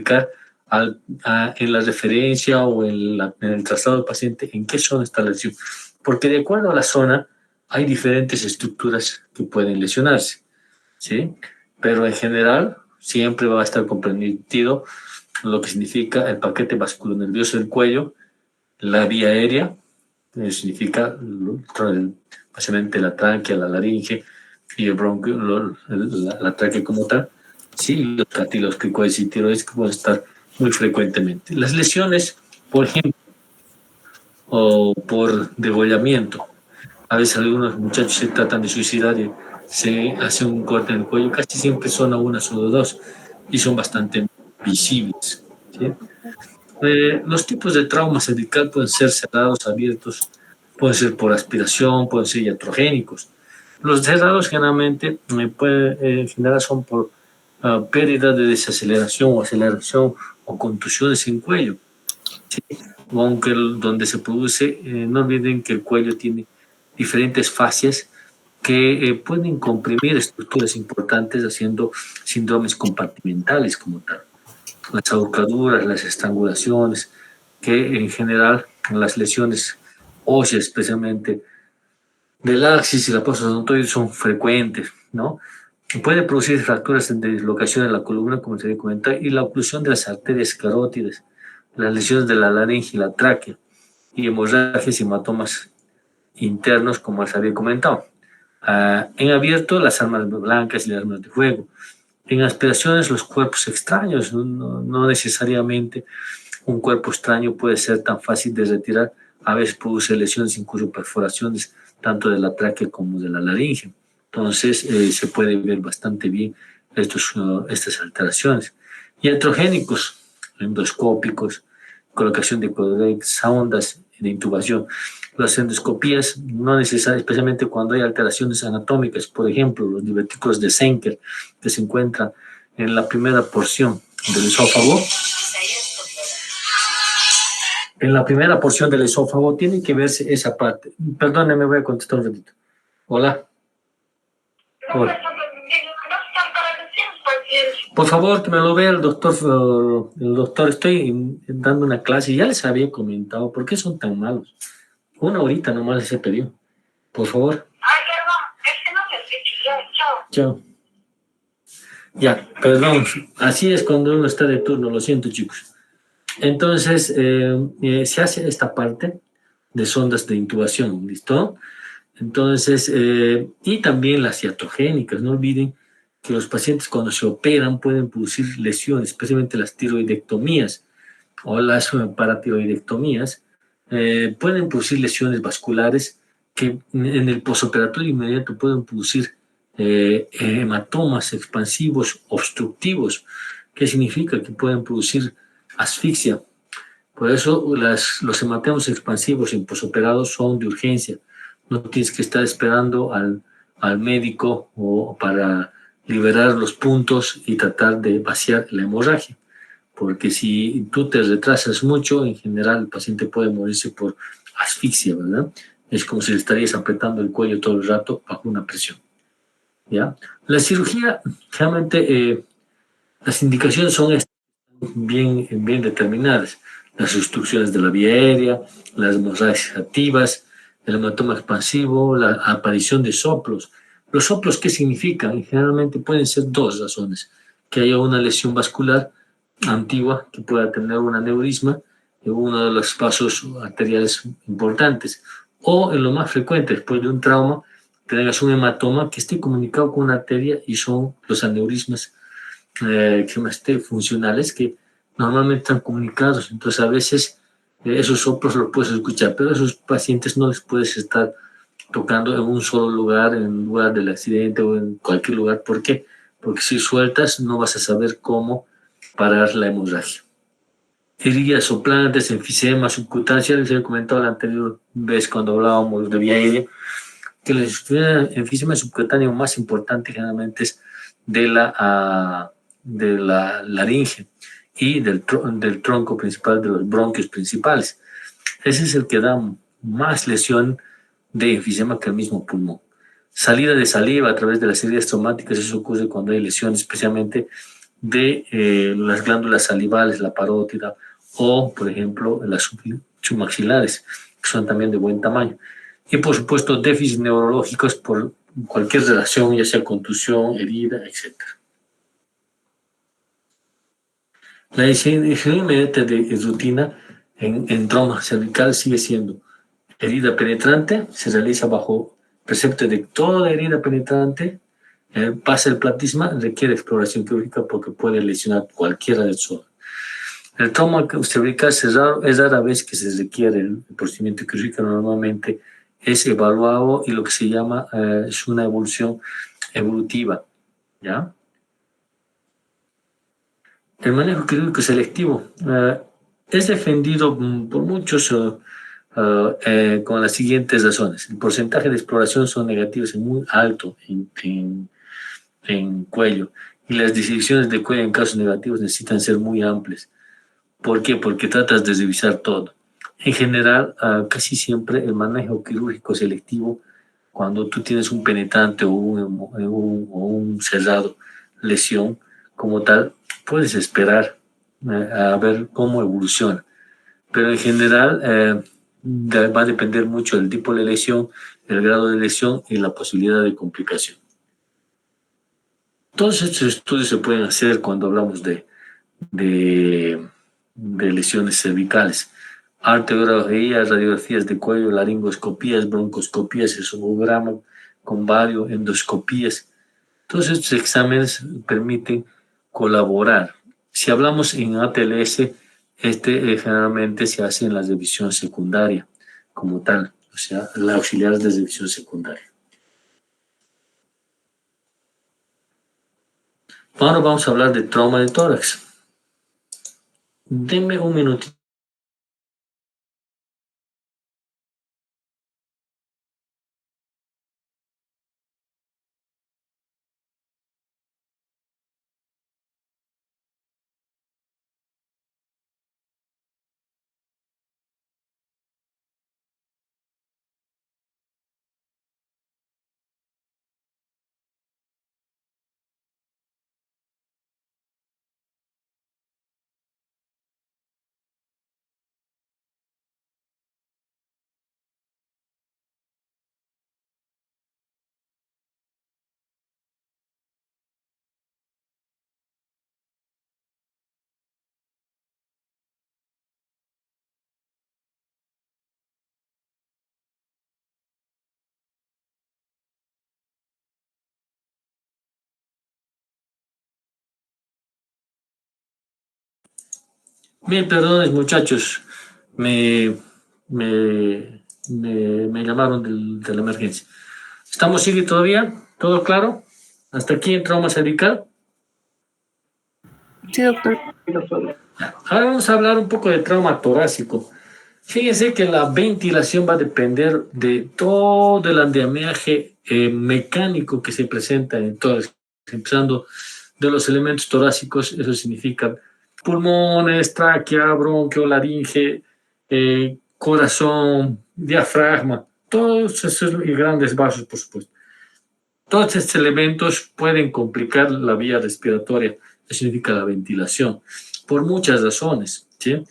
indicar en la referencia o en el traslado del paciente en qué zona está la lesión. Porque de acuerdo a la zona hay diferentes estructuras que pueden lesionarse, ¿sí? Pero en general siempre va a estar comprendido lo que significa el paquete vasculonervioso del cuello, la vía aérea, significa básicamente la tráquea, la laringe y el bronquio, la tráquea como tal, sí, los cartílagos cricoides y tiroides que pueden estar muy frecuentemente. Las lesiones, por ejemplo, o por degollamiento. A veces algunos muchachos se tratan de suicidar y se hace un corte en el cuello, casi siempre son a una, solo dos, y son bastante visibles, ¿sí? Los tipos de trauma cervical pueden ser cerrados, abiertos, pueden ser por aspiración, pueden ser iatrogénicos. Los cerrados generalmente en general son por pérdida de desaceleración o aceleración o contusiones en cuello. ¿Sí? Aunque donde se produce, no olviden que el cuello tiene diferentes fascias que pueden comprimir estructuras importantes haciendo síndromes compartimentales como tal. Las ahorcaduras, las estrangulaciones, que en general las lesiones óseas, especialmente del axis y la fosa odontoide, son frecuentes, ¿no? Puede producir fracturas de dislocación en la columna, como se había comentado, y la oclusión de las arterias carótidas, las lesiones de la laringe y la tráquea, y hemorragias y hematomas internos, como les había comentado. En abierto, las armas blancas y las armas de fuego. En aspiraciones, los cuerpos extraños, no necesariamente un cuerpo extraño puede ser tan fácil de retirar. A veces produce lesiones, incluso perforaciones, tanto de la tráquea como de la laringe. Entonces, se puede ver bastante bien estas alteraciones. Iatrogénicos, endoscópicos, colocación de codex, ondas de intubación. Las endoscopías no necesarias, especialmente cuando hay alteraciones anatómicas, por ejemplo, los divertículos de Senker, que se encuentran en la primera porción del esófago. En la primera porción del esófago tiene que verse esa parte. Perdóneme, voy a contestar un ratito. Hola. Hola. Por favor, que me lo vea el doctor. El doctor, estoy dando una clase y ya les había comentado. ¿Por qué son tan malos? Una horita nomás les he pedido. Por favor. Ay, perdón, es que no me escucho. Chao. Ya, perdón. Así es cuando uno está de turno. Lo siento, chicos. Entonces, se hace esta parte de sondas de intubación, ¿listo? Entonces, y también las iatrogénicas. No olviden que los pacientes cuando se operan pueden producir lesiones, especialmente las tiroidectomías o las paratiroidectomías, pueden producir lesiones vasculares que en el posoperatorio inmediato pueden producir hematomas expansivos obstructivos, que significa que pueden producir asfixia. Por eso los hematomas expansivos en posoperados son de urgencia. No tienes que estar esperando al médico o para liberar los puntos y tratar de vaciar la hemorragia. Porque si tú te retrasas mucho, en general el paciente puede morirse por asfixia, ¿verdad? Es como si le estarías apretando el cuello todo el rato bajo una presión, ¿ya? La cirugía, realmente, las indicaciones son bien determinadas. Las obstrucciones de la vía aérea, las hemorragias activas, el hematoma expansivo, la aparición de soplos. ¿Los soplos qué significan? Generalmente pueden ser dos razones. Que haya una lesión vascular antigua que pueda tener un aneurisma en uno de los vasos arteriales importantes. O en lo más frecuente, después de un trauma, tengas un hematoma que esté comunicado con una arteria y son los aneurismas funcionales que normalmente están comunicados. Entonces, a veces esos soplos los puedes escuchar, pero a esos pacientes no les puedes estar tocando en un solo lugar, en el lugar del accidente o en cualquier lugar. ¿Por qué? Porque si sueltas no vas a saber cómo parar la hemorragia. Heridas soplantes, enfisema subcutáneo, ya les he comentado la anterior vez cuando hablábamos de vía aérea, que el enfisema subcutáneo más importante generalmente es de la laringe y del tronco principal, de los bronquios principales. Ese es el que da más lesión de enfisema que el mismo pulmón. Salida de saliva a través de las heridas traumáticas, eso ocurre cuando hay lesiones, especialmente de las glándulas salivales, la parótida, o, por ejemplo, las submaxilares, que son también de buen tamaño. Y, por supuesto, déficits neurológicos por cualquier relación, ya sea contusión, herida, etcétera. La decisión inmediata de rutina en trauma cervical sigue siendo herida penetrante, se realiza bajo precepto de toda herida penetrante, pasa el platisma, requiere exploración quirúrgica porque puede lesionar cualquiera de sus órganos. El trauma cervical es rara vez que se requiere el procedimiento quirúrgico, normalmente es evaluado y lo que se llama es una evolución evolutiva, ¿ya? El manejo quirúrgico selectivo es defendido por muchos con las siguientes razones. El porcentaje de exploración son negativos y muy alto en cuello y las disecciones de cuello en casos negativos necesitan ser muy amplias. ¿Por qué? Porque tratas de revisar todo. En general, casi siempre el manejo quirúrgico selectivo, cuando tú tienes un penetrante o un cerrado lesión como tal, puedes esperar a ver cómo evoluciona. Pero en general va a depender mucho del tipo de lesión, el grado de lesión y la posibilidad de complicación. Todos estos estudios se pueden hacer cuando hablamos de, de lesiones cervicales. Arteriografías, radiografías de cuello, laringoscopías, broncoscopías, esofograma con varios, endoscopías. Todos estos exámenes permiten colaborar. Si hablamos en ATLS, generalmente se hace en la revisión secundaria como tal, o sea, la auxiliar de revisión secundaria. Ahora vamos a hablar de trauma de tórax. Denme un minutito. Bien, perdones muchachos, me, me llamaron de la emergencia. ¿Estamos sigue todavía? ¿Todo claro? ¿Hasta aquí en trauma cervical? Sí, doctor. Ahora vamos a hablar un poco de trauma torácico. Fíjense que la ventilación va a depender de todo el andamiaje mecánico que se presenta en todo, empezando de los elementos torácicos, eso significa pulmones, tráquea, bronquio, laringe, corazón, diafragma, todos esos y grandes vasos, por supuesto. Todos estos elementos pueden complicar la vía respiratoria, eso significa la ventilación, por muchas razones, ¿sí?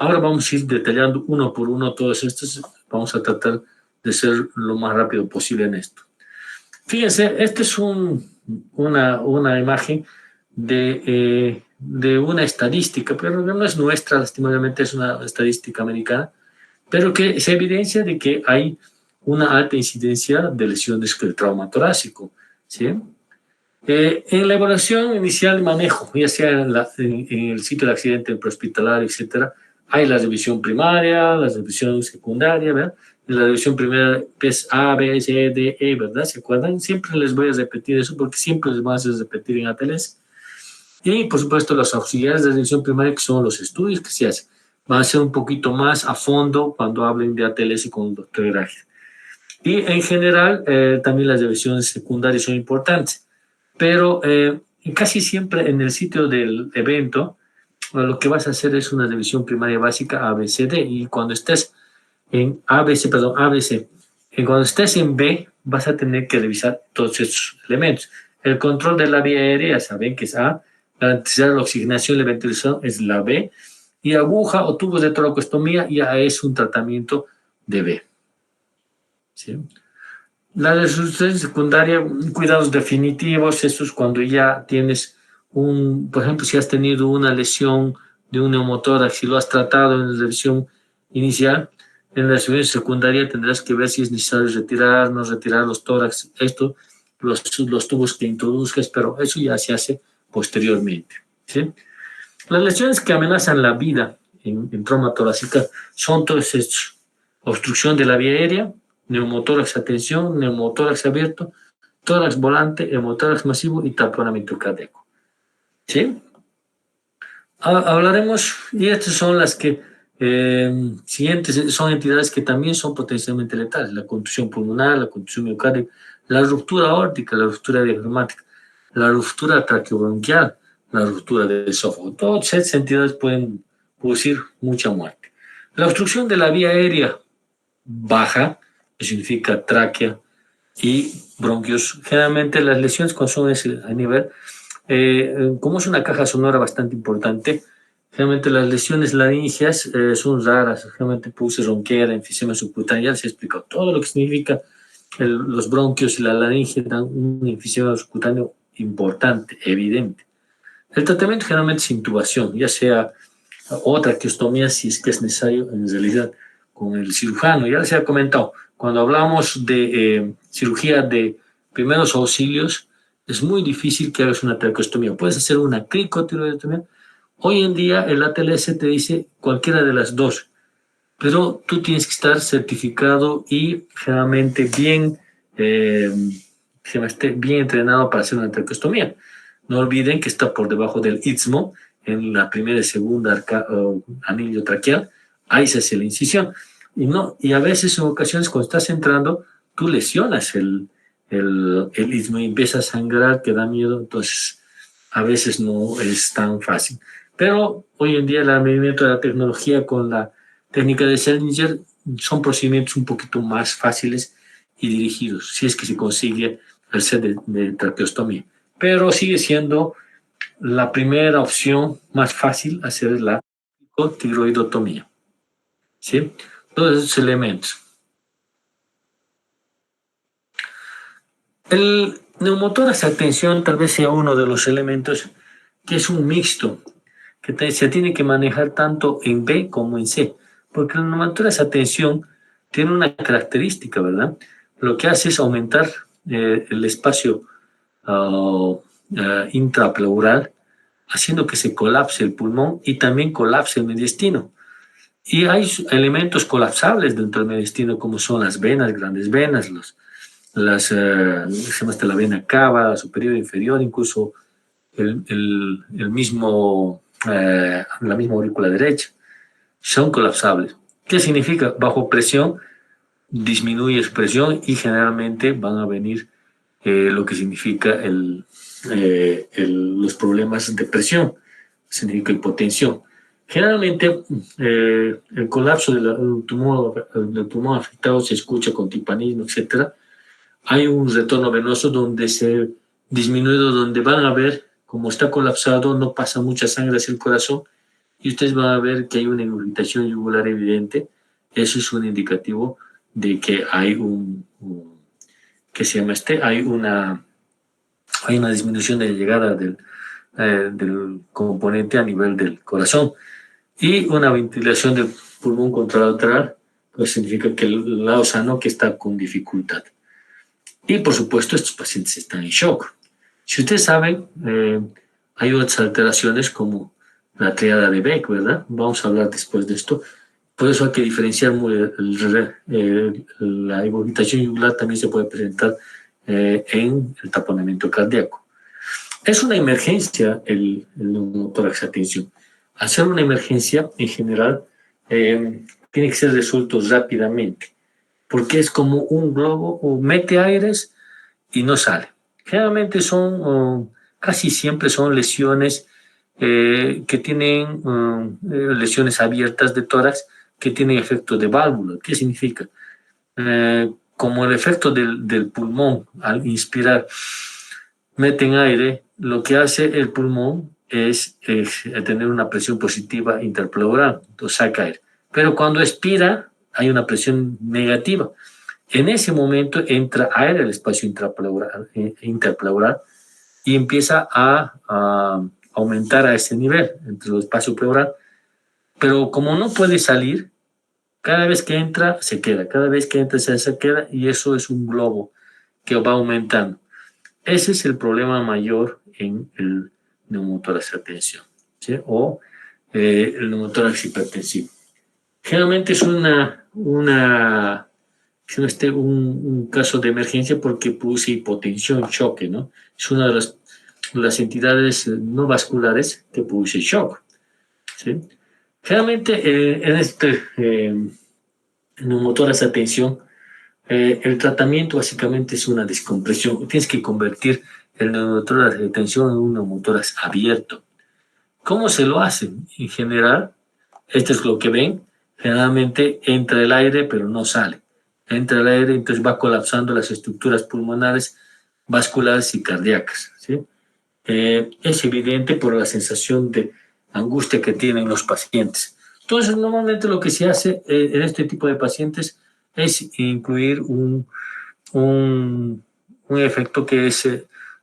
Ahora vamos a ir detallando uno por uno todos estos. Vamos a tratar de ser lo más rápido posible en esto. Fíjense, esta es una imagen de una estadística, pero no es nuestra, lastimosamente es una estadística americana, pero que se evidencia de que hay una alta incidencia de lesiones del trauma torácico, ¿sí? En la evaluación inicial de manejo, ya sea en el sitio de accidente prehospitalario, etcétera, hay la revisión primaria, la revisión secundaria, ¿verdad? En la revisión primaria es A, B, C, D, E, ¿verdad? ¿Se acuerdan? Siempre les voy a repetir eso porque siempre les voy a hacer repetir en ATLS. Y, por supuesto, los auxiliares de revisión primaria, que son los estudios que se hacen. Van a ser un poquito más a fondo cuando hablen de ATLS con el doctor Graje. Y, en general, también las revisiones secundarias son importantes. Pero casi siempre en el sitio del evento, lo que vas a hacer es una revisión primaria básica ABCD y cuando estés en ABC, perdón, ABC, y cuando estés en B vas a tener que revisar todos estos elementos. El control de la vía aérea, saben que es A, garantizar la oxigenación y la ventilación es la B, y aguja o tubos de toracostomía ya es un tratamiento de B. ¿Sí? La resolución secundaria, cuidados definitivos, eso es cuando ya tienes por ejemplo, si has tenido una lesión de un neumotórax, si lo has tratado en la revisión inicial, en la revisión secundaria tendrás que ver si es necesario retirar, no retirar los tórax, los tubos que introduzcas, pero eso ya se hace posteriormente. ¿Sí? Las lesiones que amenazan la vida en trauma torácica son todos estos: obstrucción de la vía aérea, neumotórax a tensión, neumotórax abierto, tórax volante, hemotórax masivo y taponamiento cardíaco. ¿Sí? Hablaremos, y estas son las que siguientes, son entidades que también son potencialmente letales: la contusión pulmonar, la contusión miocárdica, la ruptura aórtica, la ruptura diafragmática, la ruptura traqueobronquial, la ruptura del esófago. Todas estas entidades pueden producir mucha muerte. La obstrucción de la vía aérea baja, que significa tráquea y bronquios. Generalmente las lesiones cuando son a nivel, como es una caja sonora bastante importante, generalmente las lesiones laringeas son raras, generalmente puse ronquera, enfisema subcutánea, ya les he explicado todo lo que significa los bronquios y la laringe dan un enfisema subcutáneo importante, evidente. El tratamiento generalmente es intubación, ya sea o traqueostomía si es que es necesario en realidad con el cirujano. Ya les he comentado, cuando hablamos de cirugía de primeros auxilios, es muy difícil que hagas una traqueostomía. Puedes hacer una cricotiroidectomía. Hoy en día el ATLS te dice cualquiera de las dos, pero tú tienes que estar certificado y generalmente bien entrenado para hacer una traqueostomía. No olviden que está por debajo del istmo, en la primera y segunda anillo traqueal, ahí se hace la incisión. Y a veces, en ocasiones, cuando estás entrando, tú lesionas el istmo y empieza a sangrar, que da miedo, entonces a veces no es tan fácil. Pero hoy en día el advenimiento de la tecnología con la técnica de Seldinger son procedimientos un poquito más fáciles y dirigidos, si es que se consigue el set de traqueostomía. Pero sigue siendo la primera opción más fácil hacer la tiroidotomía. ¿Sí? Todos esos elementos. El neumotórax a tensión tal vez sea uno de los elementos que es un mixto, que se tiene que manejar tanto en B como en C, porque el neumotórax a tensión tiene una característica, ¿verdad? Lo que hace es aumentar el espacio intrapleural, haciendo que se colapse el pulmón y también colapse el mediastino. Y hay elementos colapsables dentro del mediastino, como son las venas, grandes venas, se llama la vena cava, superior e inferior, incluso el mismo, la misma aurícula derecha, son colapsables. ¿Qué significa? Bajo presión disminuye su presión y generalmente van a venir lo que significa los problemas de presión, significa hipotensión. Generalmente el colapso del tumor afectado se escucha con timpanismo, etcétera. Hay un retorno venoso donde se disminuido, donde van a ver, como está colapsado, no pasa mucha sangre hacia el corazón y ustedes van a ver que hay una irritación yugular evidente. Eso es un indicativo de que hay ¿qué se llama hay una disminución de llegada del componente a nivel del corazón y una ventilación del pulmón contralateral, pues significa que el lado sano que está con dificultad. Y por supuesto estos pacientes están en shock. Si ustedes saben, hay otras alteraciones como la triada de Beck, ¿verdad? Vamos a hablar después de esto. Por eso hay que diferenciar la irritación yugular también se puede presentar en el taponamiento cardíaco. Es una emergencia el neumotórax a tensión. Al ser una emergencia, en general, tiene que ser resuelto rápidamente, porque es como un globo o mete aires y no sale. Generalmente casi siempre son lesiones que tienen lesiones abiertas de tórax que tienen efecto de válvula. ¿Qué significa? Como el efecto del pulmón al inspirar meten aire, lo que hace el pulmón es tener una presión positiva interpleural, entonces saca aire. Pero cuando expira, hay una presión negativa. En ese momento entra aire al espacio interpleural y empieza a aumentar a ese nivel entre el espacio pleural. Pero como no puede salir, cada vez que entra se queda, cada vez que entra se queda, y eso es un globo que va aumentando. Ese es el problema mayor en el neumotórax de tensión, ¿sí? O el neumotórax hipertensivo. Generalmente es un caso de emergencia porque produce hipotensión, choque, ¿no? Es una de las entidades no vasculares que produce shock, ¿sí? Generalmente en este neumotórax de tensión, el tratamiento básicamente es una descompresión. Tienes que convertir el neumotórax de tensión en un neumotórax abierto. ¿Cómo se lo hace? En general, esto es lo que ven, generalmente entra el aire pero no sale. Entra el aire, entonces va colapsando las estructuras pulmonares, vasculares y cardíacas, ¿sí? Es evidente por la sensación de angustia que tienen los pacientes. Entonces, normalmente lo que se hace en este tipo de pacientes es incluir un, un efecto que es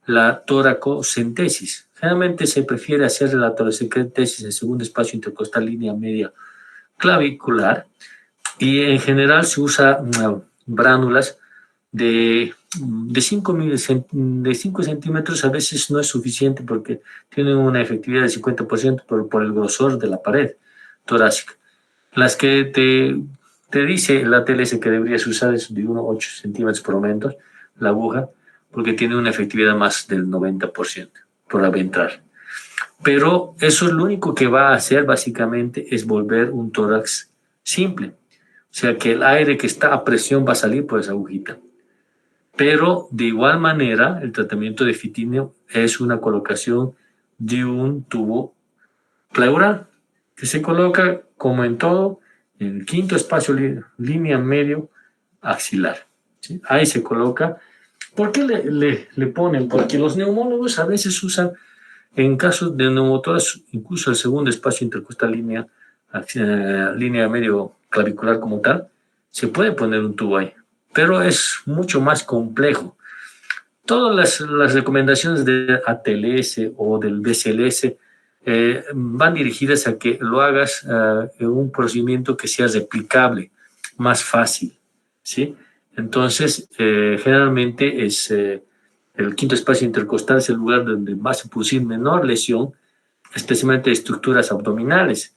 la toracocentesis. Generalmente se prefiere hacer la toracocentesis en segundo espacio intercostal línea media clavicular y en general se usa bránulas de 5 centímetros. A veces no es suficiente porque tienen una efectividad del 50% por el grosor de la pared torácica. Las que te dice la TLS que deberías usar es de 1,8 centímetros por lo menos, la aguja, porque tiene una efectividad más del 90% por adentrar. Pero eso es lo único que va a hacer básicamente es volver un tórax simple. O sea que el aire que está a presión va a salir por esa agujita. Pero de igual manera, el tratamiento de fitinio es una colocación de un tubo pleural que se coloca, como en todo, en el quinto espacio línea medio axilar, ¿sí? Ahí se coloca. ¿Por qué le ponen? Porque los neumólogos a veces usan, en casos de neumotórax, incluso el segundo espacio intercostal línea medio clavicular como tal, se puede poner un tubo ahí, pero es mucho más complejo. Todas las recomendaciones de ATLS o del BCLS van dirigidas a que lo hagas en un procedimiento que sea replicable, más fácil, ¿sí? Entonces, generalmente es el quinto espacio intercostal es el lugar donde va a producir menor lesión, especialmente estructuras abdominales.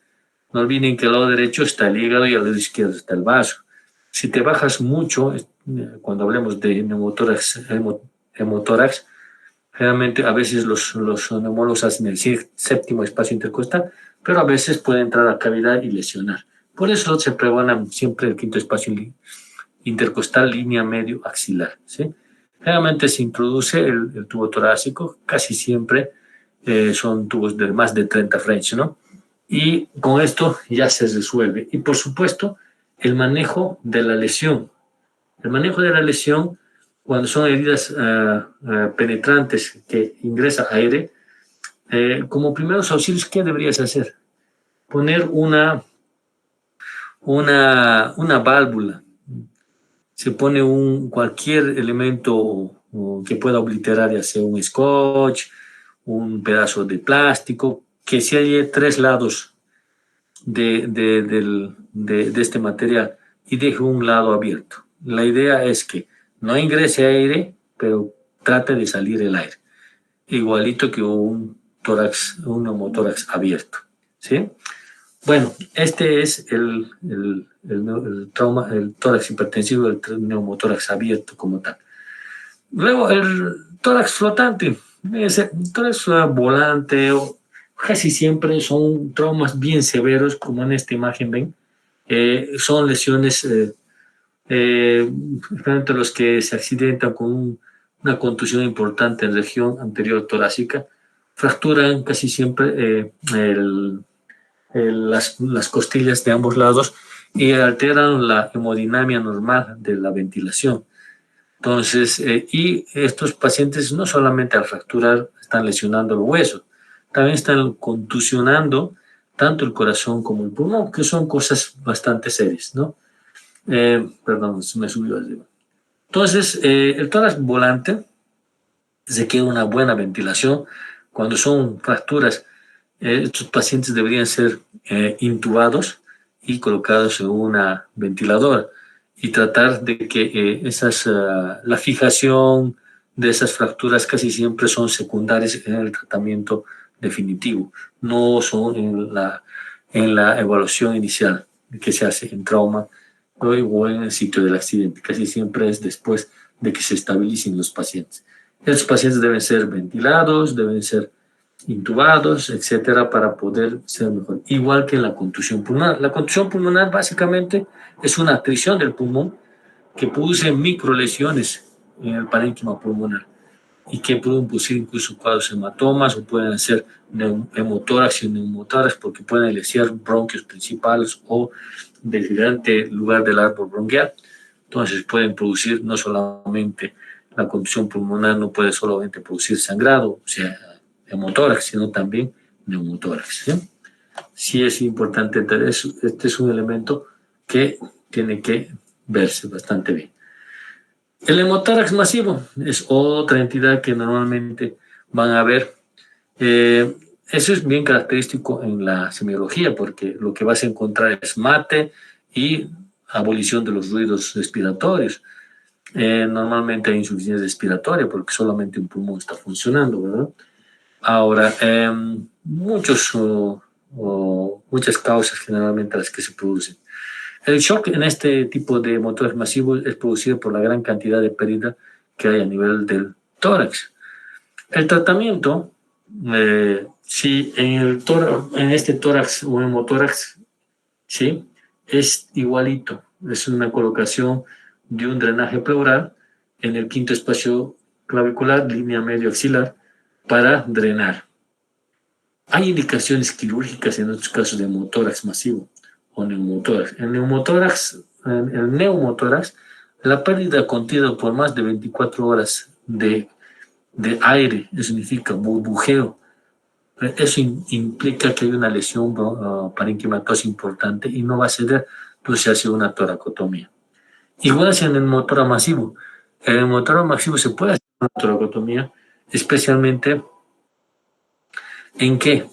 No olviden que al lado derecho está el hígado y al lado izquierdo está el vaso. Si te bajas mucho, cuando hablemos de hemotórax, generalmente a veces los neumólogos hacen el séptimo espacio intercostal, pero a veces puede entrar a cavidad y lesionar. Por eso se pregona siempre el quinto espacio intercostal, línea medio axilar, ¿sí? Generalmente se introduce el tubo torácico, casi siempre son tubos de más de 30 French, ¿no? Y con esto ya se resuelve. Y por supuesto, el manejo de la lesión. El manejo de la lesión, cuando son heridas penetrantes que ingresa aire, como primeros auxilios, ¿qué deberías hacer? Poner una válvula. Se pone cualquier elemento que pueda obliterar, ya sea un scotch, un pedazo de plástico, que se halle 3 lados de este material y deje un lado abierto. La idea es que no ingrese aire, pero trate de salir el aire, igualito que un neumotórax abierto, ¿sí? Bueno, este es el trauma, el tórax hipertensivo, el neumotórax abierto como tal. Luego, el tórax flotante, ese tórax volante, casi siempre son traumas bien severos, como en esta imagen ven. Son lesiones, generalmente los que se accidentan con una contusión importante en región anterior torácica, fracturan casi siempre las costillas de ambos lados y alteran la hemodinamia normal de la ventilación. Entonces, y estos pacientes no solamente al fracturar están lesionando el hueso, también están contusionando tanto el corazón como el pulmón, que son cosas bastante serias, ¿no? Perdón, se me subió arriba. Entonces, el tórax volante requiere una buena ventilación. Cuando son fracturas, estos pacientes deberían ser intubados y colocados en una ventiladora y tratar de que la fijación de esas fracturas casi siempre son secundarias en el tratamiento definitivo, no son en la evaluación inicial que se hace en trauma o en el sitio del accidente, casi siempre es después de que se estabilicen los pacientes. Estos pacientes deben ser ventilados, deben ser intubados, etcétera, para poder ser mejor. Igual que la contusión pulmonar. La contusión pulmonar básicamente es una atrición del pulmón que produce microlesiones en el parénquima pulmonar y que pueden producir incluso cuadros hematomas o pueden ser hemotórax y neumotórax porque pueden lesionar bronquios principales o del grande lugar del árbol bronquial. Entonces pueden producir no solamente la contusión pulmonar, no puede solamente producir sangrado, o sea, hemotórax, sino también neumotórax. ¿Sí? Sí es importante entender eso. Este es un elemento que tiene que verse bastante bien. El hemotórax masivo es otra entidad que normalmente van a ver. Eso es bien característico en la semiología porque lo que vas a encontrar es mate y abolición de los ruidos respiratorios. Normalmente hay insuficiencia respiratoria porque solamente un pulmón está funcionando, ¿verdad? Ahora, muchas causas generalmente las que se producen. El shock en este tipo de motores masivos es producido por la gran cantidad de pérdida que hay a nivel del tórax. El tratamiento, si en este tórax o hemotórax, sí, es igualito, es una colocación de un drenaje pleural en el quinto espacio clavicular, línea medio axilar, para drenar. Hay indicaciones quirúrgicas en otros casos de hemotórax masivo o neumotórax. El neumotórax, la pérdida contenida por más de 24 horas de aire, eso significa burbujeo. Eso implica que hay una lesión parenquimatosa importante y no va a ceder, entonces se hace una toracotomía. Igual es en el motor masivo. En el motor masivo se puede hacer una toracotomía, especialmente en que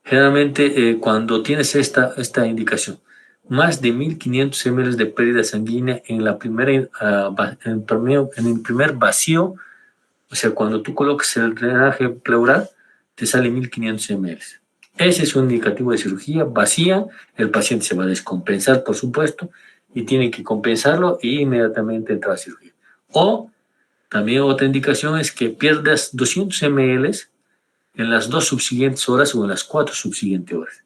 generalmente cuando tienes esta indicación, más de 1500 ml de pérdida sanguínea en en el primer vacío, o sea, cuando tú colocas el drenaje pleural, te sale 1500 ml. Ese es un indicativo de cirugía vacía, el paciente se va a descompensar, por supuesto, y tiene que compensarlo e inmediatamente entrar a cirugía. O también otra indicación es que pierdas 200 ml en las 2 subsiguientes horas o en las 4 subsiguientes horas,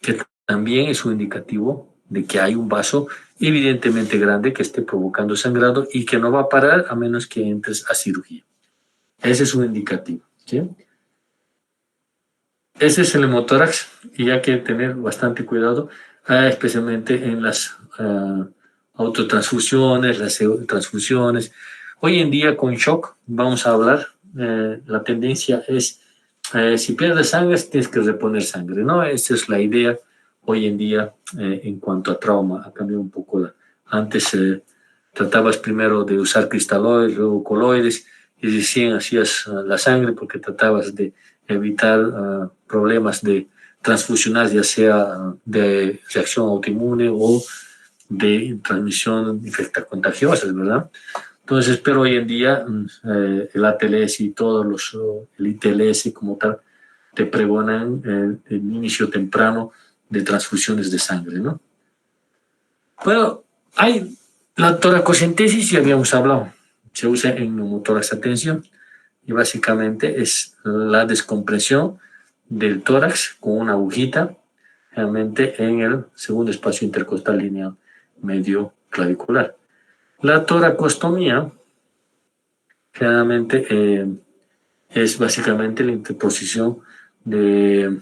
que también es un indicativo de que hay un vaso evidentemente grande que esté provocando sangrado y que no va a parar a menos que entres a cirugía. Ese es un indicativo. ¿Sí? Ese es el hemotórax y hay que tener bastante cuidado, especialmente en las autotransfusiones, las transfusiones. Hoy en día con shock vamos a hablar, la tendencia es, si pierdes sangre tienes que reponer sangre, ¿no? Esa es la idea hoy en día en cuanto a trauma, ha cambiado un poco. Antes tratabas primero de usar cristaloides, luego coloides, y recién hacías la sangre porque tratabas de evitar problemas de transfusionales, ya sea de reacción autoinmune o de transmisión infectocontagiosa, ¿verdad? Entonces, pero hoy en día el ATLS y todos el ITLS como tal, te pregonan el inicio temprano de transfusiones de sangre, ¿no? Bueno, hay la toracocentesis, ya habíamos hablado, se usa en neumotórax a tensión y básicamente es la descompresión del tórax con una agujita, realmente en el segundo espacio intercostal lineal medio clavicular. La toracostomía generalmente es básicamente la interposición de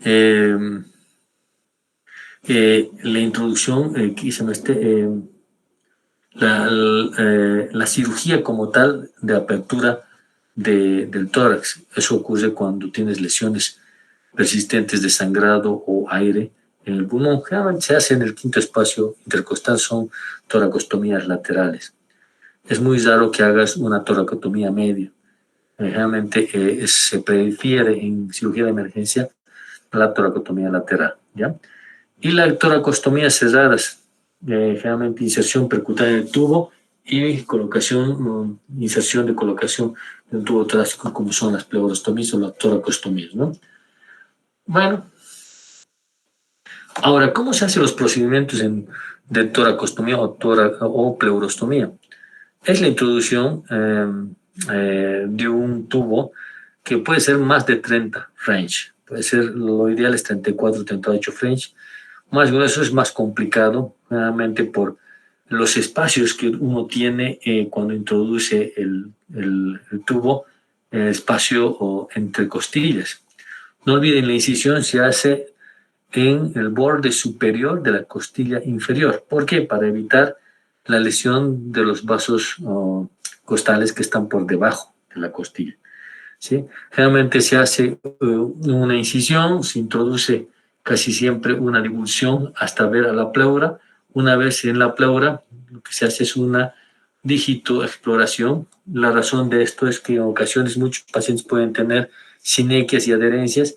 eh, la introducción, la cirugía como tal de apertura del tórax. Eso ocurre cuando tienes lesiones persistentes de sangrado o aire en el pulmón. Generalmente se hace en el quinto espacio intercostal, son toracostomías laterales. Es muy raro que hagas una toracotomía media. Generalmente se prefiere en cirugía de emergencia la toracotomía lateral, ¿ya? Y la toracostomía cerradas, generalmente inserción percutánea del tubo y colocación, inserción de colocación de un tubo torácico, como son las pleurostomías o las toracostomías, ¿no? Bueno, ahora, ¿cómo se hacen los procedimientos de toracostomía o pleurostomía? Es la introducción de un tubo que puede ser más de 30 French. Puede ser, lo ideal es 34, 38 French. Más grueso es más complicado, realmente por los espacios que uno tiene cuando introduce el tubo, el espacio entre costillas. No olviden, la incisión se hace en el borde superior de la costilla inferior. ¿Por qué? Para evitar la lesión de los vasos costales que están por debajo de la costilla. ¿Sí? Generalmente se hace una incisión, se introduce casi siempre una divulsión hasta ver a la pleura. Una vez en la pleura, lo que se hace es una dígito exploración. La razón de esto es que en ocasiones muchos pacientes pueden tener sinequias y adherencias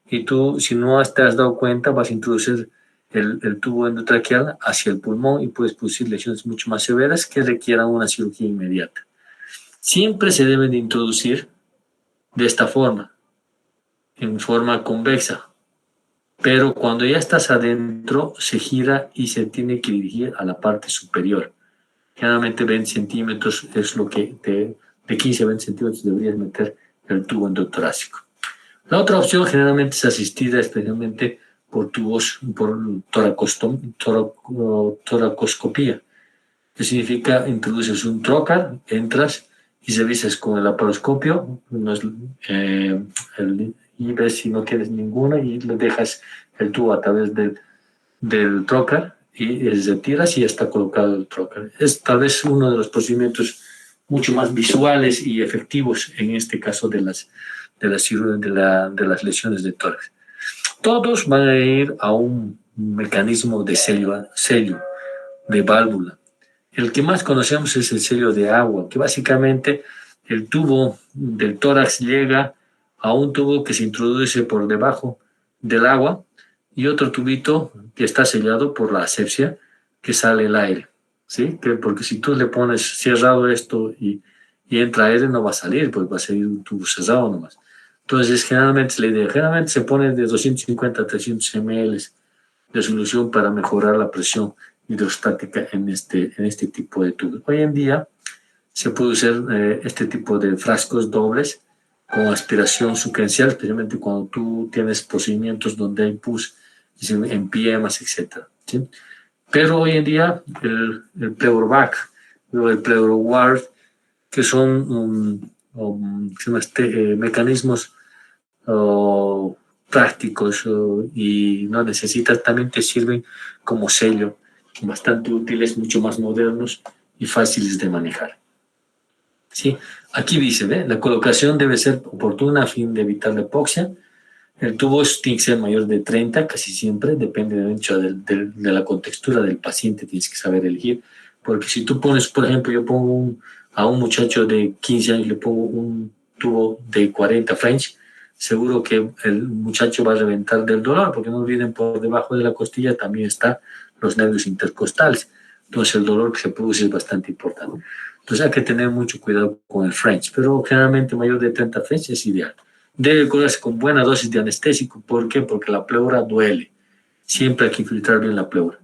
y tú, si no te has dado cuenta, vas a introducir el tubo endotraqueal hacia el pulmón y puedes producir lesiones mucho más severas que requieran una cirugía inmediata. Siempre se deben de introducir de esta forma, en forma convexa, pero cuando ya estás adentro se gira y se tiene que dirigir a la parte superior. Generalmente 20 centímetros es lo que de 15 a 20 centímetros deberías meter el tubo endotorácico. La otra opción generalmente es asistida especialmente por tubos, por toracoscopía, que significa introduces un trocar, entras y revisas con el laparoscopio y ves si no tienes ninguna y le dejas el tubo a través del trocar y retiras y ya está colocado el trocar. Es tal vez uno de los procedimientos mucho más visuales y efectivos en este caso de las lesiones de tórax. Todos van a ir a un mecanismo de sello de válvula. El que más conocemos es el sello de agua, que básicamente el tubo del tórax llega a un tubo que se introduce por debajo del agua y otro tubito que está sellado por la asepsia, que sale el aire, ¿sí? Porque si tú le pones cerrado esto y entra aire, no va a salir, pues va a salir un tubo cerrado nomás. Entonces, generalmente la idea, generalmente se pone de 250 a 300 ml de solución para mejorar la presión hidrostática en este tipo de tubos. Hoy en día se puede usar este tipo de frascos dobles con aspiración secuencial, especialmente cuando tú tienes procedimientos donde hay pus en piernas, etc. ¿Sí? Pero hoy en día el Pleurovac o el Pleuroward, que son mecanismos prácticos y no necesitas, también te sirven como sello, bastante útiles, mucho más modernos y fáciles de manejar. ¿Sí? Aquí dice, ¿ve? La colocación debe ser oportuna a fin de evitar la hipoxia. El tubo tiene que ser mayor de 30, casi siempre, depende del hecho de la contextura del paciente, tienes que saber elegir. Porque si tú pones, por ejemplo, yo pongo a un muchacho de 15 años, le pongo un tubo de 40 French, seguro que el muchacho va a reventar del dolor, porque no olviden, por debajo de la costilla también están los nervios intercostales. Entonces el dolor que se produce es bastante importante. Entonces hay que tener mucho cuidado con el French, pero generalmente mayor de 30 French es ideal. Debe curarse con buena dosis de anestésico. ¿Por qué? Porque la pleura duele. Siempre hay que infiltrar bien la pleura.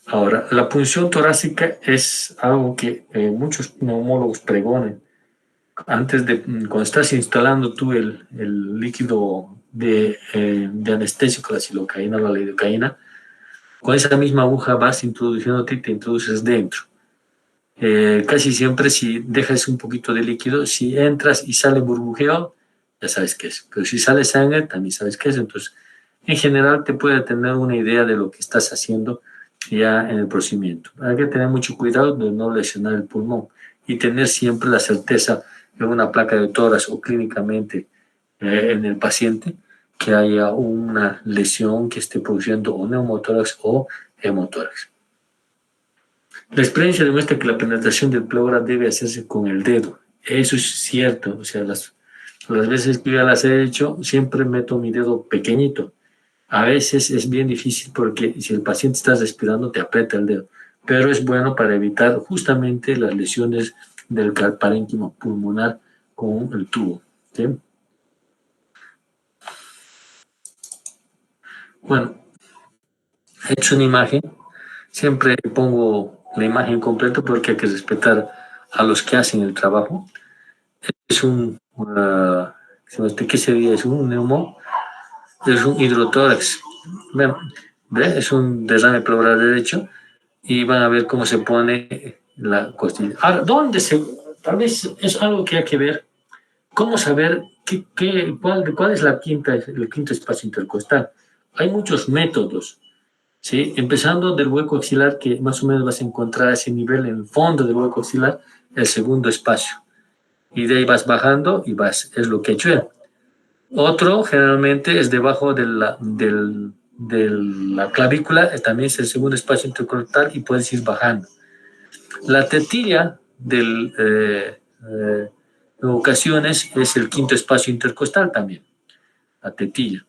Ahora, la punción torácica es algo que muchos neumólogos pregonan. Cuando estás instalando tú el líquido de anestésico, la silocaína o la lidocaína, con esa misma aguja vas introduciéndote y te introduces dentro. Casi siempre si dejas un poquito de líquido, si entras y sale burbujeo, ya sabes qué es. Pero si sale sangre, también sabes qué es. Entonces, en general te puede tener una idea de lo que estás haciendo ya en el procedimiento. Hay que tener mucho cuidado de no lesionar el pulmón y tener siempre la certeza en una placa de tórax o clínicamente en el paciente que haya una lesión que esté produciendo un neumotórax o hemotórax. La experiencia demuestra que la penetración del pleura debe hacerse con el dedo. Eso es cierto. O sea, las veces que yo las he hecho, siempre meto mi dedo pequeñito. A veces es bien difícil porque si el paciente está respirando, te aprieta el dedo. Pero es bueno para evitar justamente las lesiones del parénquima pulmonar con el tubo. ¿Sí? Bueno, he hecho una imagen. Siempre pongo la imagen completa porque hay que respetar a los que hacen el trabajo. Es ¿qué sería? Es un neumo, es un hidrotórax. ¿Ve? Es un derrame pleural derecho y van a ver cómo se pone la costilla. Ahora, tal vez es algo que hay que ver, cómo saber cuál es el quinto espacio intercostal. Hay muchos métodos, ¿sí? Empezando del hueco axilar, que más o menos vas a encontrar a ese nivel en el fondo del hueco axilar, el segundo espacio. Y de ahí vas bajando y es lo que he hecho él. Otro generalmente es debajo de la clavícula, también es el segundo espacio intercostal y puedes ir bajando. La tetilla en ocasiones es el quinto espacio intercostal también, la tetilla.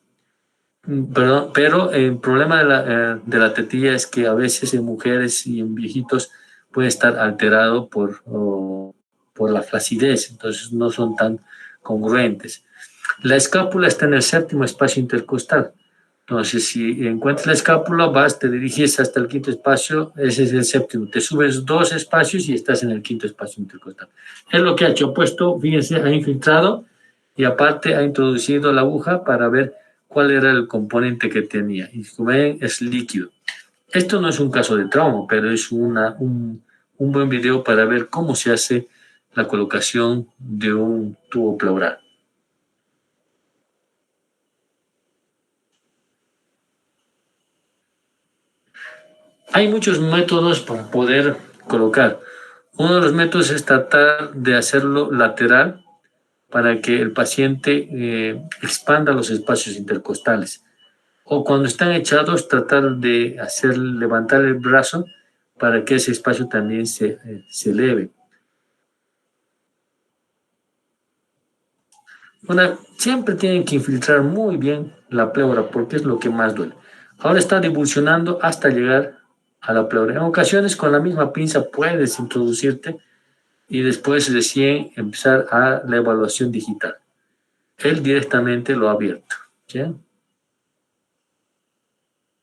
Perdón, pero el problema de la tetilla es que a veces en mujeres y en viejitos puede estar alterado por la flacidez, entonces no son tan congruentes. La escápula está en el séptimo espacio intercostal. Entonces, si encuentras la escápula, te diriges hasta el quinto espacio, ese es el séptimo. Te subes 2 espacios y estás en el quinto espacio intercostal. Es lo que ha hecho, fíjense, ha infiltrado y aparte ha introducido la aguja para ver cuál era el componente que tenía. Y como ven, es líquido. Esto no es un caso de trauma, pero es un buen video para ver cómo se hace la colocación de un tubo pleural. Hay muchos métodos para poder colocar. Uno de los métodos es tratar de hacerlo lateral para que el paciente expanda los espacios intercostales. O cuando están echados, tratar de levantar el brazo para que ese espacio también se eleve. Siempre tienen que infiltrar muy bien la pleura porque es lo que más duele. Ahora está divulsionando hasta llegar a la pleura. En ocasiones con la misma pinza puedes introducirte y después recién empezar a la evaluación digital. Él directamente lo ha abierto. ¿Sí?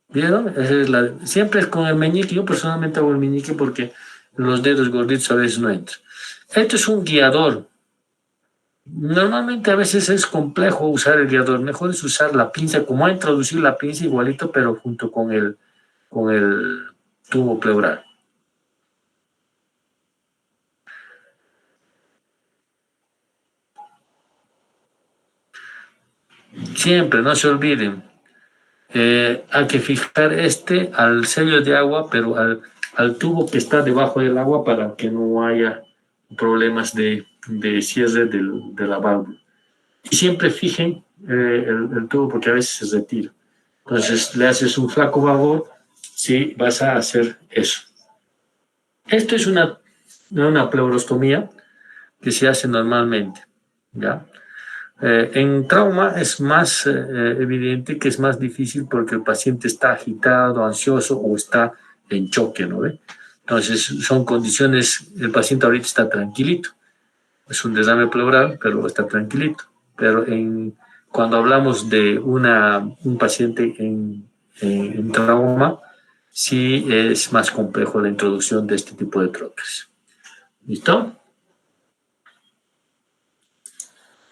¿Vieron? Siempre es con el meñique. Yo personalmente hago el meñique porque los dedos gorditos a veces no entran. Esto es un guiador. Normalmente a veces es complejo usar el guiador. Mejor es usar la pinza, como a introducir la pinza igualito, pero junto con el tubo pleural. Siempre, no se olviden. Hay que fijar al sello de agua, pero al tubo que está debajo del agua para que no haya problemas de cierre de la válvula. Y siempre fijen el tubo porque a veces se retira. Entonces le haces un flaco favor si vas a hacer eso. Esto es una pleurostomía que se hace normalmente, ¿ya? En trauma es más evidente que es más difícil porque el paciente está agitado, ansioso o está en choque, ¿no ve? Entonces son condiciones, el paciente ahorita está tranquilito, es un derrame pleural, pero está tranquilito. Pero cuando hablamos de un paciente en trauma, sí es más complejo la introducción de este tipo de trocas. ¿Listo?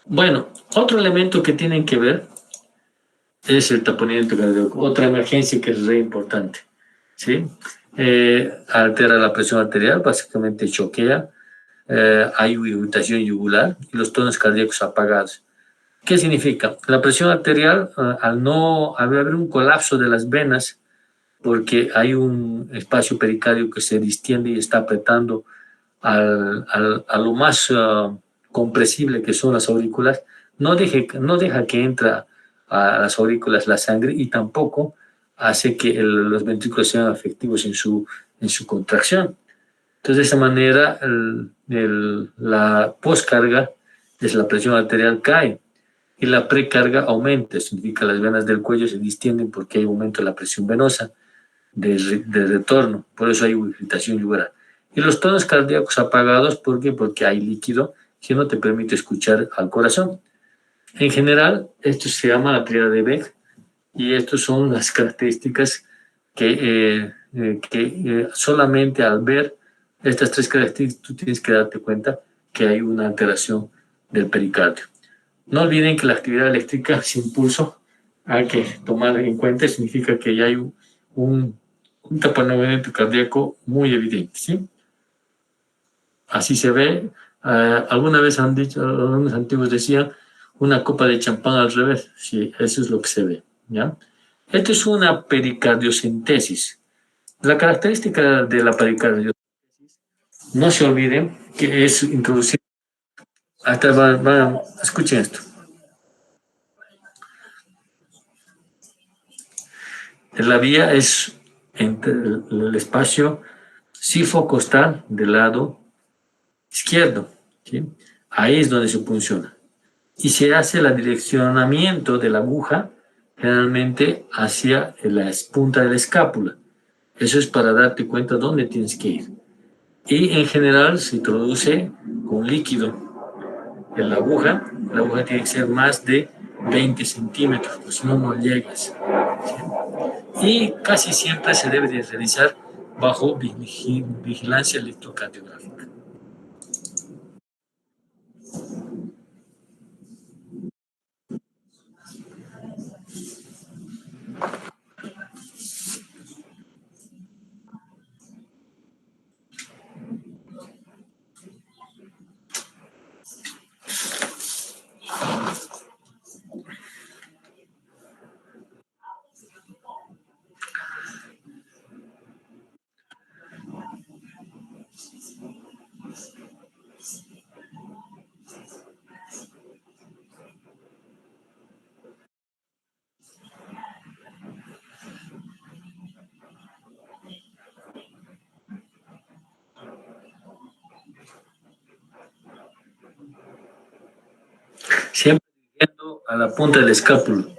Bueno, otro elemento que tienen que ver es el taponamiento cardíaco, otra emergencia que es re importante, ¿sí? Altera la presión arterial, básicamente choquea, hay irritación yugular y los tonos cardíacos apagados. ¿Qué significa? La presión arterial, al haber un colapso de las venas porque hay un espacio pericardio que se distiende y está apretando a lo más compresible que son las aurículas, no deja que entra a las aurículas la sangre y tampoco hace que los ventrículos sean efectivos en su contracción. Entonces, de esa manera, la poscarga es la presión arterial cae y la precarga aumenta, significa las venas del cuello se distienden porque hay aumento de la presión venosa de retorno, por eso hay irritación yugular. Y los tonos cardíacos apagados, ¿por qué? Porque hay líquido que no te permite escuchar al corazón. En general, esto se llama la triada de Beck y estas son las características que solamente al ver estas tres características tú tienes que darte cuenta que hay una alteración del pericardio. No olviden que la actividad eléctrica sin pulso hay que tomar en cuenta, significa que ya hay un taponamiento cardíaco muy evidente, ¿sí? Así se ve. Alguna vez han dicho, algunos antiguos decían, una copa de champán al revés. Sí, eso es lo que se ve, ¿ya? Esto es una pericardiocentesis. La característica de la pericardiocentesis, no se olviden que es introducir, hasta escuchen esto. La vía es entre el espacio sifocostal del lado izquierdo, ¿sí? Ahí es donde se funciona. Y se hace el direccionamiento de la aguja generalmente hacia la punta de la escápula. Eso es para darte cuenta dónde tienes que ir. Y en general se introduce con líquido en la aguja tiene que ser más de 20 centímetros, pues si no, no llegas. Y casi siempre se debe de realizar bajo vigilancia electrocardiográfica. Siempre dirigiendo a la punta del escápulo.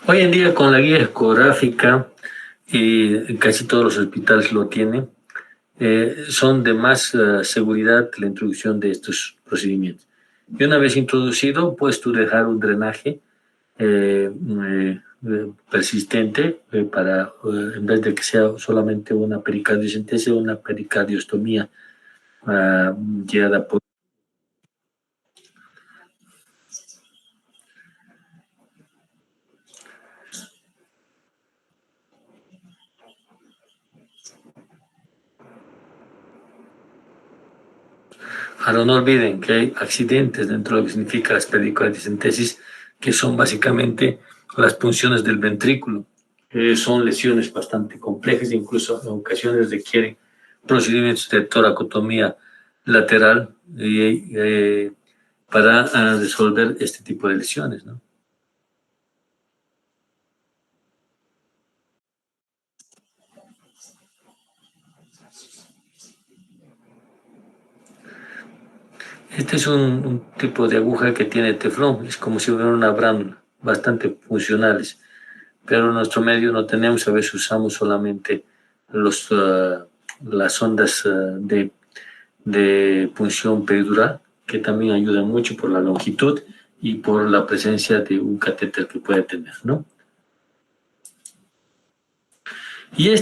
Hoy en día con la guía ecográfica, y casi todos los hospitales lo tienen, son de más seguridad la introducción de estos procedimientos. Y una vez introducido, puedes tú dejar un drenaje persistente para, en vez de que sea solamente una pericardiocentesis o una pericardiostomía guiada por. Ahora no olviden que hay accidentes dentro de lo que significa las pericardiocentesis, que son básicamente las punciones del ventrículo. Son lesiones bastante complejas, incluso en ocasiones requieren procedimientos de toracotomía lateral para resolver este tipo de lesiones, ¿no? Este es un tipo de aguja que tiene teflón, es como si hubiera una bránula, bastante funcionales, pero en nuestro medio no tenemos, a veces usamos solamente las ondas de punción peridural, que también ayudan mucho por la longitud y por la presencia de un catéter que puede tener, ¿no? Y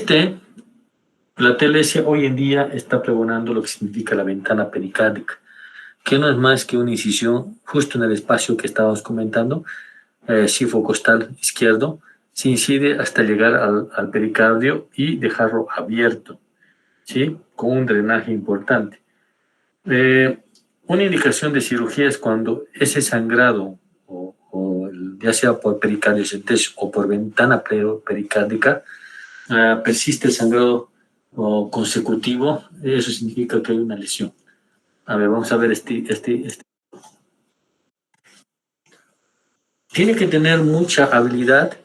la TLS hoy en día está pregonando lo que significa la ventana pericárdica, que no es más que una incisión justo en el espacio que estábamos comentando, sifocostal izquierdo, se incide hasta llegar al pericardio y dejarlo abierto, ¿sí? Con un drenaje importante. Eh, una indicación de cirugía es cuando ese sangrado, ya sea por pericardio centésimo o por ventana pericárdica, persiste el sangrado consecutivo. Eso significa que hay una lesión. A ver, vamos a ver este. Tiene que tener mucha habilidad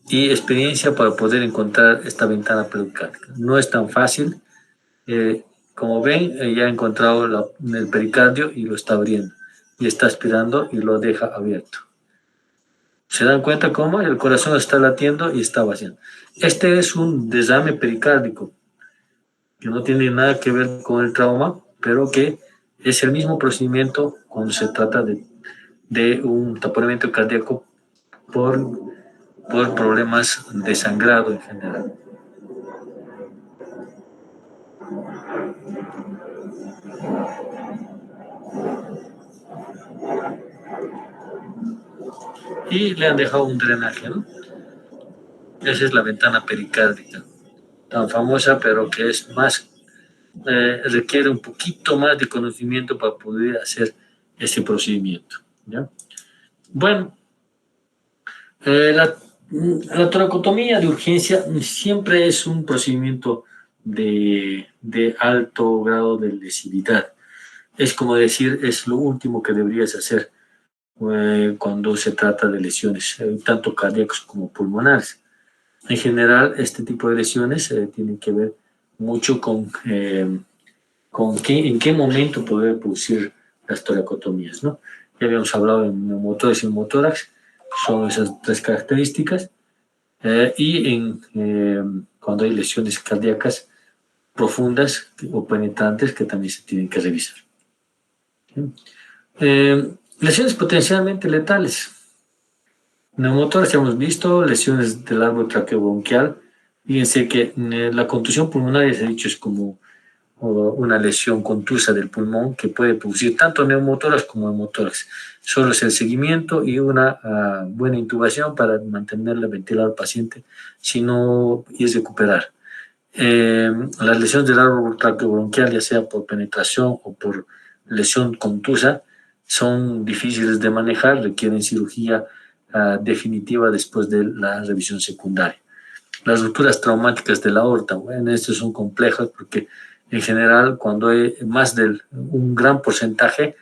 y experiencia para poder encontrar esta ventana pericárdica. No es tan fácil. Eh, Como ven, ya ha encontrado el pericardio y lo está abriendo. Y está aspirando y lo deja abierto. ¿Se dan cuenta cómo el corazón está latiendo y está vaciando? Este es un desame pericárdico que no tiene nada que ver con el trauma, pero que es el mismo procedimiento cuando se trata de un taponamiento cardíaco por, por problemas de sangrado en general. Y le han dejado un drenaje, ¿no? Esa es la ventana pericárdica, tan famosa, pero que es más, requiere un poquito más de conocimiento para poder hacer ese procedimiento. ¿Ya? Bueno, eh, la, la toracotomía de urgencia siempre es un procedimiento de alto grado de lesividad. Es como decir, es lo último que deberías hacer cuando se trata de lesiones, tanto cardíacas como pulmonares. En general, este tipo de lesiones tienen que ver mucho con en qué momento poder producir las toracotomías, ¿no? Ya habíamos hablado en neumotórax y neumotórax, son esas tres características, y cuando hay lesiones cardíacas profundas o penetrantes que también se tienen que revisar. ¿Sí? Lesiones potencialmente letales. Neumotórax ya hemos visto, lesiones del árbol traqueobronquial. Fíjense que la contusión pulmonar, ya se ha dicho, es como una lesión contusa del pulmón que puede producir tanto neumotórax como hemotórax. Solo es el seguimiento y una buena intubación para mantenerle ventilado al paciente, si no es recuperar. Las lesiones del árbol traqueobronquial, ya sea por penetración o por lesión contusa, son difíciles de manejar, requieren cirugía definitiva después de la revisión secundaria. Las rupturas traumáticas de la aorta, bueno, estas son complejas porque en general cuando hay más de un gran porcentaje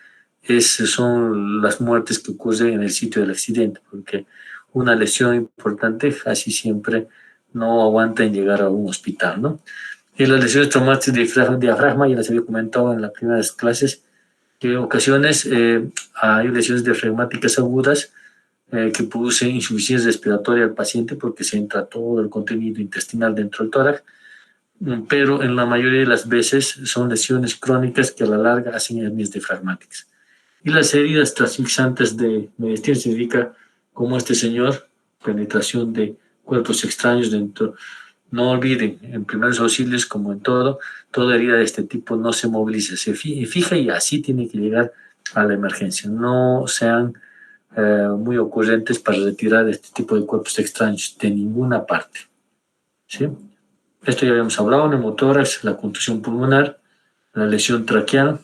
son las muertes que ocurren en el sitio del accidente, porque una lesión importante casi siempre no aguanta en llegar a un hospital, ¿no? Y las lesiones traumáticas de diafragma, ya les había comentado en las primeras clases, que en ocasiones hay lesiones diafragmáticas agudas que producen insuficiencia respiratoria al paciente porque se entra todo el contenido intestinal dentro del tórax, pero en la mayoría de las veces son lesiones crónicas que a la larga hacen hernias diafragmáticas. Y las heridas transfixantes de medestina significa, como este señor, penetración de cuerpos extraños dentro. No olviden, en primeros auxilios, como en todo, toda herida de este tipo no se moviliza, se fija y así tiene que llegar a la emergencia. No sean muy ocurrentes para retirar este tipo de cuerpos extraños de ninguna parte. ¿Sí? Esto ya habíamos hablado, neumotórax, la contusión pulmonar, la lesión traqueal.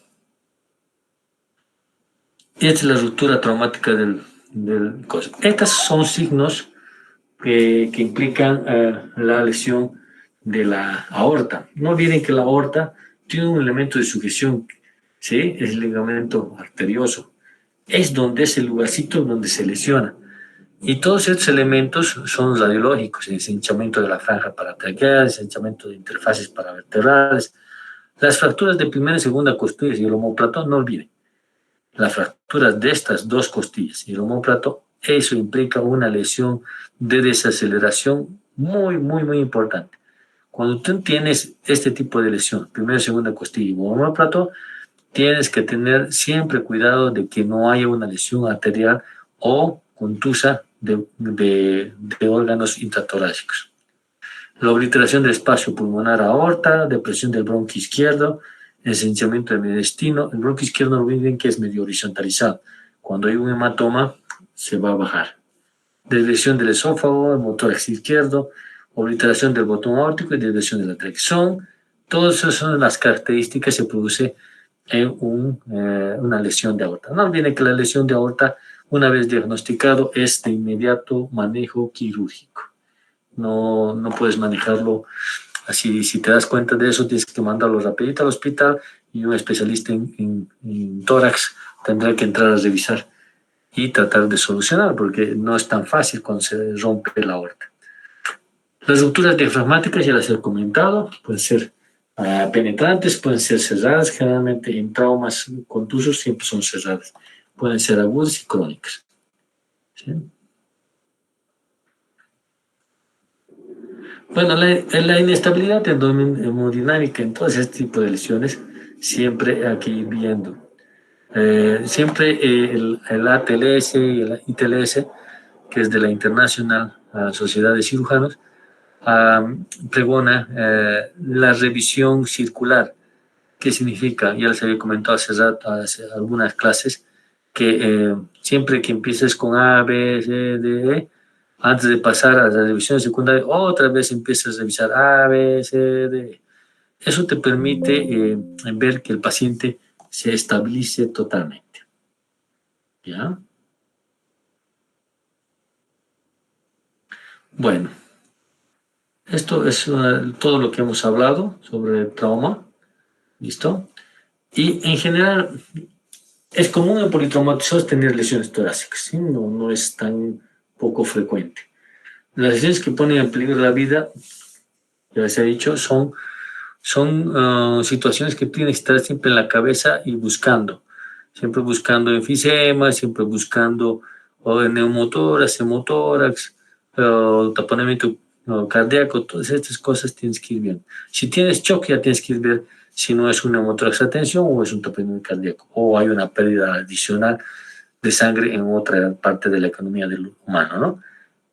Y esta es la ruptura traumática del costo. Estos son signos que implican la lesión de la aorta. No olviden que la aorta tiene un elemento de sujeción, ¿sí? Es el ligamento arterioso. Es donde es el lugarcito donde se lesiona. Y todos estos elementos son radiológicos, el ensanchamiento de la franja paratraqueal, el ensanchamiento de interfaces paravertebrales, las fracturas de primera y segunda costillas y el omóplato, no olviden, las fracturas de estas dos costillas y el omóplato, eso implica una lesión de desaceleración muy, muy, muy importante. Cuando tú tienes este tipo de lesión, primera y segunda costilla y omóplato, tienes que tener siempre cuidado de que no haya una lesión arterial o contusa de órganos intratorácicos. La obliteración del espacio pulmonar aorta, depresión del bronquio izquierdo, ensanchamiento del mediastino. El bronquio izquierdo no olviden que es medio horizontalizado. Cuando hay un hematoma, se va a bajar. desviación del esófago, hemotórax izquierdo, obliteración del botón aórtico y desviación de la tracción. Todas esas son las características que se produce en una lesión de aorta. No olviden que la lesión de aorta, una vez diagnosticado, es de inmediato manejo quirúrgico. No puedes manejarlo así. Si te das cuenta de eso, tienes que mandarlo rapidito al hospital y un especialista en tórax tendrá que entrar a revisar y tratar de solucionar, porque no es tan fácil cuando se rompe la aorta. Las rupturas diafragmáticas ya las he comentado, pueden ser penetrantes, pueden ser cerradas, generalmente en traumas contusos siempre son cerradas, pueden ser agudas y crónicas. ¿Sí? Bueno, la inestabilidad hemodinámica en todo este tipo de lesiones siempre hay que ir viendo. Siempre el ATLS y el ITLS, que es de la Internacional Sociedad de Cirujanos, pregona la revisión circular. ¿Qué significa? Ya les había comentado hace rato, hace algunas clases, que siempre que empieces con A, B, C, D, E, antes de pasar a la revisión secundaria, otra vez empiezas a revisar A, B, C, D, E. Eso te permite ver que el paciente se estabilice totalmente. ¿Ya? Bueno, esto es todo lo que hemos hablado sobre el trauma. ¿Listo? Y en general, es común en politraumatizados tener lesiones torácicas, ¿sí? No es tan poco frecuente. Las lesiones que ponen en peligro la vida, ya les he dicho, son situaciones que tienes que estar siempre en la cabeza y buscando. Siempre buscando enfisema, siempre buscando neumotórax, hemotórax, taponamiento cardíaco, todas estas cosas tienes que ir viendo. Si tienes shock, ya tienes que ir ver si no es un neumotórax a tensión o es un taponamiento cardíaco, o hay una pérdida adicional de sangre en otra parte de la economía del humano, ¿no?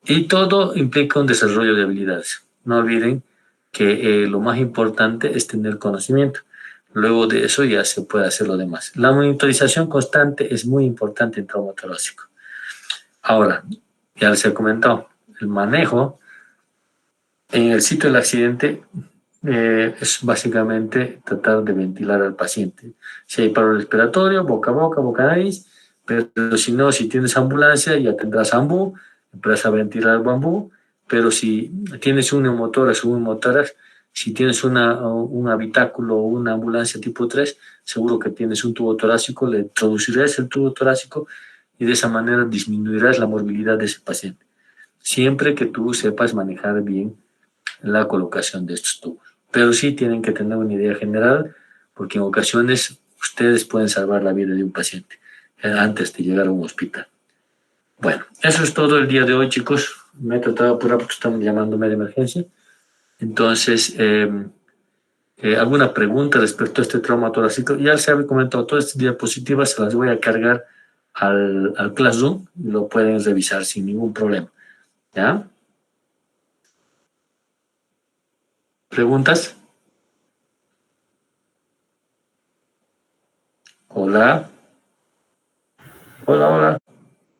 Y todo implica un desarrollo de habilidades. No olviden que lo más importante es tener conocimiento. Luego de eso ya se puede hacer lo demás. La monitorización constante es muy importante en trauma torácico. Ahora, ya les he comentado, el manejo en el sitio del accidente es básicamente tratar de ventilar al paciente. Si hay paro respiratorio, boca a boca, boca a nariz, pero si no, si tienes ambulancia, ya tendrás ambú, empiezas a ventilar bambú, pero si tienes un neumotórax o un hemotórax, si tienes un habitáculo o una ambulancia tipo 3, seguro que tienes un tubo torácico, le introducirás el tubo torácico y de esa manera disminuirás la morbilidad de ese paciente. Siempre que tú sepas manejar bien la colocación de estos tubos. Pero sí tienen que tener una idea general, porque en ocasiones ustedes pueden salvar la vida de un paciente antes de llegar a un hospital. Bueno, eso es todo el día de hoy, chicos. Me he tratado de apurar porque están llamándome de emergencia. Entonces, ¿alguna pregunta respecto a este trauma torácico? Ya se había comentado, todas estas diapositivas se las voy a cargar al Classroom y lo pueden revisar sin ningún problema. ¿Ya? ¿Preguntas? Hola. Hola, hola.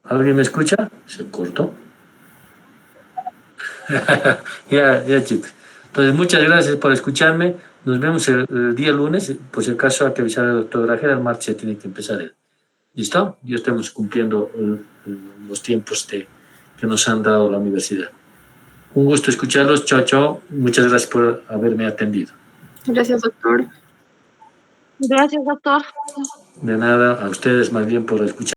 ¿Alguien me escucha? Se cortó. Ya, chicos. Entonces, muchas gracias por escucharme. Nos vemos el día lunes. Por si acaso hay que avisar al doctor Grajera, el martes ya tiene que empezar él. ¿Listo? Ya estamos cumpliendo los tiempos que nos han dado la universidad. Un gusto escucharlos. Chao, chao. Muchas gracias por haberme atendido. Gracias, doctor. Gracias, doctor. De nada, a ustedes más bien por escuchar.